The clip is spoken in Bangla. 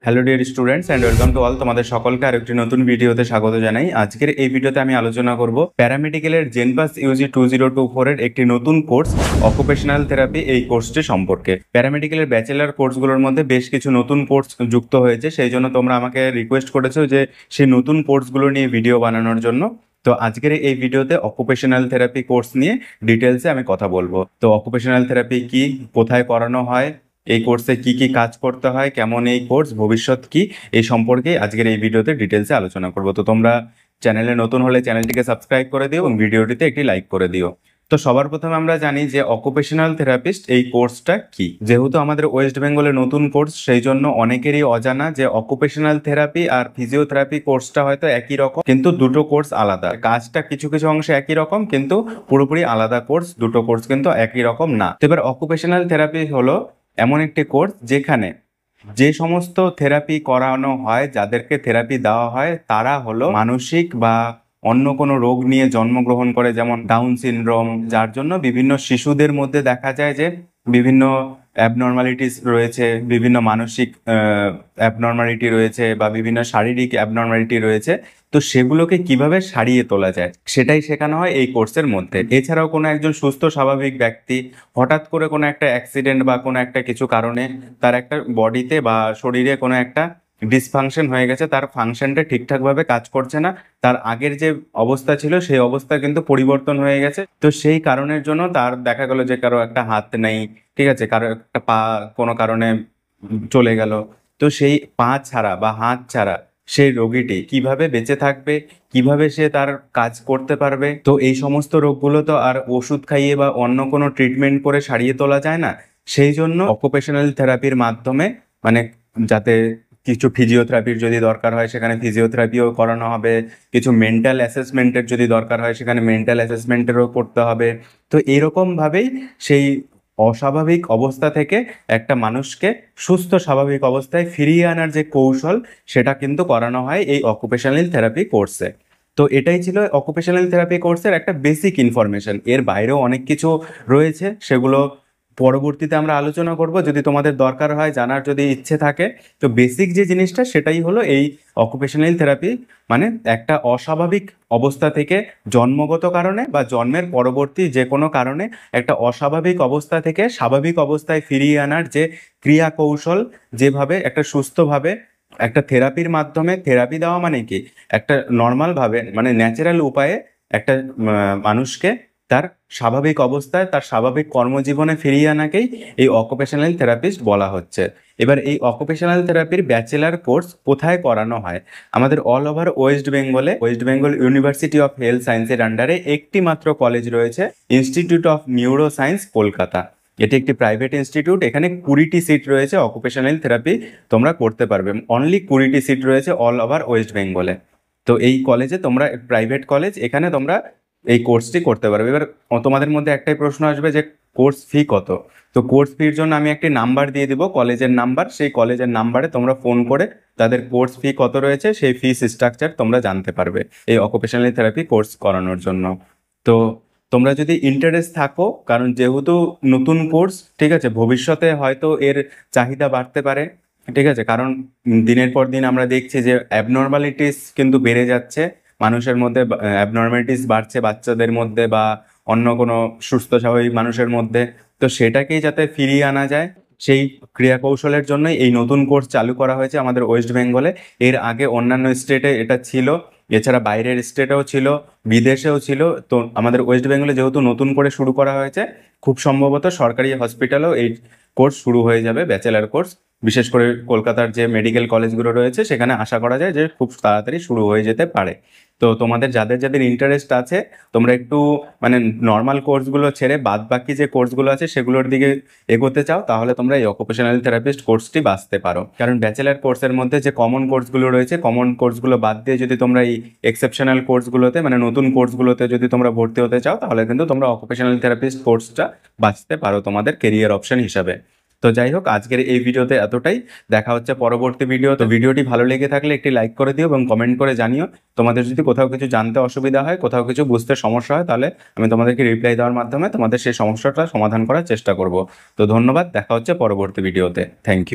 Hello dear students and welcome to all, তোমাদের সকলকে আরেকটি নতুন ভিডিওতে স্বাগত জানাই। আজকের এই ভিডিওতে আমি আলোচনা করব প্যারামেডিক্যালের জেনপাস ইউজি 2024 এর একটি নতুন কোর্স অকুপেশনাল থেরাপি, এই কোর্সটি সম্পর্কে। প্যারামেডিক্যালের ব্যাচেলার কোর্সগুলোর মধ্যে বেশ কিছু নতুন কোর্স যুক্ত হয়েছে, সেই জন্য তোমরা আমাকে রিকোয়েস্ট করেছো যে সেই নতুন কোর্সগুলো নিয়ে ভিডিও বানানোর জন্য। তো আজকের এই ভিডিওতে অকুপেশনাল থেরাপি কোর্স নিয়ে ডিটেলসে আমি কথা বলবো। তো অকুপেশনাল থেরাপি কি, কোথায় করানো হয়, এই কোর্সে কি কি কাজ করতে হয়, কেমন এই কোর্স, ভবিষ্যৎ কি, এই সম্পর্কে আজকের এই ভিডিওতে ডিটেলসে আলোচনা করব। তো তোমরা চ্যানেলে নতুন হলে চ্যানেলটিকে সাবস্ক্রাইব করে দিও এবং ভিডিওটিতে একটি লাইক করে দিও। তো সবার প্রথমে আমরা জানি যে অকুপেশনাল থেরাপিস্ট এই কোর্সটা কি। যেহেতু আমাদের ওয়েস্ট বেঙ্গলে নতুন কোর্স, সেই জন্য অনেকেরই অজানা যে অকুপেশনাল থেরাপি আর ফিজিওথেরাপি কোর্সটা হয়তো একই রকম, কিন্তু দুটো কোর্স আলাদা। কাজটা কিছু কিছু অংশে একই রকম, কিন্তু পুরোপুরি আলাদা কোর্স। দুটো কোর্স কিন্তু একই রকম না। তো এবার অকুপেশনাল থেরাপি হলো এমন একটি কোর্স যেখানে যে সমস্ত থেরাপি করানো হয়, যাদেরকে থেরাপি দেওয়া হয়, তারা হলো মানসিক বা অন্য কোনো রোগ নিয়ে জন্মগ্রহণ করে, যেমন ডাউন সিনড্রোম, যার জন্য বিভিন্ন শিশুদের মধ্যে দেখা যায় যে বিভিন্ন অ্যাবনর্মালিটিস রয়েছে, বিভিন্ন মানসিক অ্যাবনর্মালিটি রয়েছে বা বিভিন্ন শারীরিক অ্যাবনর্মালিটি রয়েছে। তো সেগুলোকে কিভাবে সারিয়ে তোলা যায় সেটাই শেখানো হয় এই কোর্সের মধ্যে। এছাড়াও কোনো একজন সুস্থ স্বাভাবিক ব্যক্তি হঠাৎ করে কোনো একটা অ্যাক্সিডেন্ট বা কোনো একটা কিছু কারণে তার একটা বডিতে বা শরীরে কোনো একটা ডিসফাংশন হয়ে গেছে, তার ফাংশনটা ঠিকঠাকভাবে কাজ করছে না, তার আগের যে অবস্থা ছিল সেই অবস্থা কিন্তু পরিবর্তন হয়ে গেছে। তো সেই কারণের জন্য তার দেখা গেল যে কারো একটা হাত নেই, ঠিক আছে, কারো একটা পা কোনো কারণে চলে গেল। তো সেই পা ছাড়া বা হাত ছাড়া সেই রোগীটি কিভাবে বেঁচে থাকবে, কিভাবে সে তার কাজ করতে পারবে। তো এই সমস্ত রোগগুলো তো আর ওষুধ খাইয়ে বা অন্য কোনো ট্রিটমেন্ট করে সারিয়ে তোলা যায় না। সেই জন্য অকুপেশনাল থেরাপির মাধ্যমে, মানে যাতে কিছু ফিজিওথেরাপির যদি দরকার হয় সেখানে ফিজিওথেরাপিও করানো হবে, কিছু মেন্টাল অ্যাসেসমেন্টের যদি দরকার হয় সেখানে মেন্টাল অ্যাসেসমেন্টেরও করতে হবে। তো এরকমভাবেই সেই অস্বাভাবিক অবস্থা থেকে একটা মানুষকে সুস্থ স্বাভাবিক অবস্থায় ফিরিয়ে আনার যে কৌশল, সেটা কিন্তু করানো হয় এই অকুপেশনাল থেরাপি কোর্সে। তো এটাই ছিল অকুপেশনাল থেরাপি কোর্সের একটা বেসিক ইনফরমেশন। এর বাইরেও অনেক কিছু রয়েছে, সেগুলো পরবর্তীতে আমরা আলোচনা করব যদি তোমাদের দরকার হয়, জানার যদি ইচ্ছে থাকে। তো বেসিক যে জিনিসটা সেটাই হলো এই অকুপেশনাল থেরাপি, মানে একটা অস্বাভাবিক অবস্থা থেকে জন্মগত কারণে বা জন্মের পরবর্তী যে কোনো কারণে একটা অস্বাভাবিক অবস্থা থেকে স্বাভাবিক অবস্থায় ফিরিয়ে আনার যে ক্রিয়া কৌশল, যেভাবে একটা সুস্থভাবে একটা থেরাপির মাধ্যমে থেরাপি দেওয়া, মানে কি একটা নর্মালভাবে মানে ন্যাচারাল উপায়ে একটা মানুষকে তার স্বাভাবিক অবস্থায় তার স্বাভাবিক কর্মজীবনে ফিরিয়ে আনাকেই এই অকুপেশনাল থেরাপিস্ট বলা হচ্ছে। এবার এই অকুপেশনাল থেরাপির ব্যাচেলার কোর্স কোথায় করানো হয়? আমাদের অল ওভার ওয়েস্ট বেঙ্গলে West Bengal university of health সায়েন্সের আন্ডারে একটি মাত্র কলেজ রয়েছে, institute of neuro science, Kolkata. এটি একটি প্রাইভেট ইনস্টিটিউট। এখানে 20টি সিট রয়েছে, অকুপেশনাল থেরাপি তোমরা করতে পারবে। অনলি 20টি সিট রয়েছে অল ওভার ওয়েস্ট বেঙ্গলে। তো এই কলেজে তোমরা, প্রাইভেট কলেজ, এখানে তোমরা এই কোর্সটি করতে পারবে। এবার তোমাদের মধ্যে একটাই প্রশ্ন আসবে যে কোর্স ফি কত? তো কোর্স ফির জন্য আমি একটি নাম্বার দিয়ে দিব, কলেজের নাম্বার। সেই কলেজের নাম্বারে তোমরা ফোন করে তাদের কোর্স ফি কত রয়েছে সেই ফিস স্ট্রাকচার তোমরা জানতে পারবে এই অকুপেশনাল থেরাপি কোর্স করানোর জন্য। তো তোমরা যদি ইন্টারেস্ট থাকো, কারণ যেহেতু নতুন কোর্স, ঠিক আছে, ভবিষ্যতে হয়তো এর চাহিদা বাড়তে পারে, ঠিক আছে, কারণ দিনের পর দিন আমরা দেখছি যে অ্যাবনর্মালিটিস কিন্তু বেড়ে যাচ্ছে মানুষের মধ্যে, অ্যাবনর্মালিটিস বাড়ছে বাচ্চাদের মধ্যে বা অন্য কোনো সুস্থ স্বাভাবিক মানুষের মধ্যে। তো সেটাকেই যাতে ফিরিয়ে আনা যায়, সেই ক্রিয়া কৌশলের জন্যই এই নতুন কোর্স চালু করা হয়েছে আমাদের ওয়েস্ট বেঙ্গলে। এর আগে অন্যান্য স্টেটে এটা ছিল, এছাড়া বাইরের স্টেটেও ছিল, বিদেশেও ছিল। তো আমাদের ওয়েস্ট বেঙ্গলে যেহেতু নতুন করে শুরু করা হয়েছে, খুব সম্ভবত সরকারি হসপিটালেও এই কোর্স শুরু হয়ে যাবে, ব্যাচেলার কোর্স। বিশেষ করে কলকাতার যে মেডিকেল কলেজগুলো রয়েছে সেখানে আশা করা যায় যে খুব তাড়াতাড়ি শুরু হয়ে যেতে পারে। তো তোমাদের যাদের যাদের ইন্টারেস্ট আছে, তোমরা একটু মানে নর্মাল কোর্সগুলো ছেড়ে বাদ বাকি যে কোর্সগুলো আছে সেগুলোর দিকে এগোতে চাও, তাহলে তোমরা এই অকুপেশনাল থেরাপিস্ট কোর্সটি বাছতে পারো। কারণ ব্যাচেলার কোর্সের মধ্যে যে কমন কোর্সগুলো রয়েছে, কমন কোর্সগুলো বাদ দিয়ে যদি তোমরা এই এক্সেপশনাল কোর্সগুলোতে, মানে নতুন কোর্সগুলোতে যদি তোমরা ভর্তি হতে চাও, তাহলে কিন্তু তোমরা অকুপেশনাল থেরাপিস্ট কোর্সটা বাছতে পারো তোমাদের কেরিয়ার অপশন হিসাবে। তো যাই হোক, আজকের এই ভিডিওতে এতটাই। দেখা হচ্ছে পরবর্তী ভিডিও। তো ভিডিওটি ভালো লেগে থাকলে একটি লাইক করে দিও এবং কমেন্ট করে জানিও। তোমাদের যদি কোথাও কিছু জানতে অসুবিধা হয়, কোথাও কিছু বুঝতে সমস্যা হয়, তাহলে আমি তোমাদেরকে রিপ্লাই দেওয়ার মাধ্যমে তোমাদের সেই সমস্যাটা সমাধান করার চেষ্টা করব। তো ধন্যবাদ, দেখা হচ্ছে পরবর্তী ভিডিওতে। Thank you.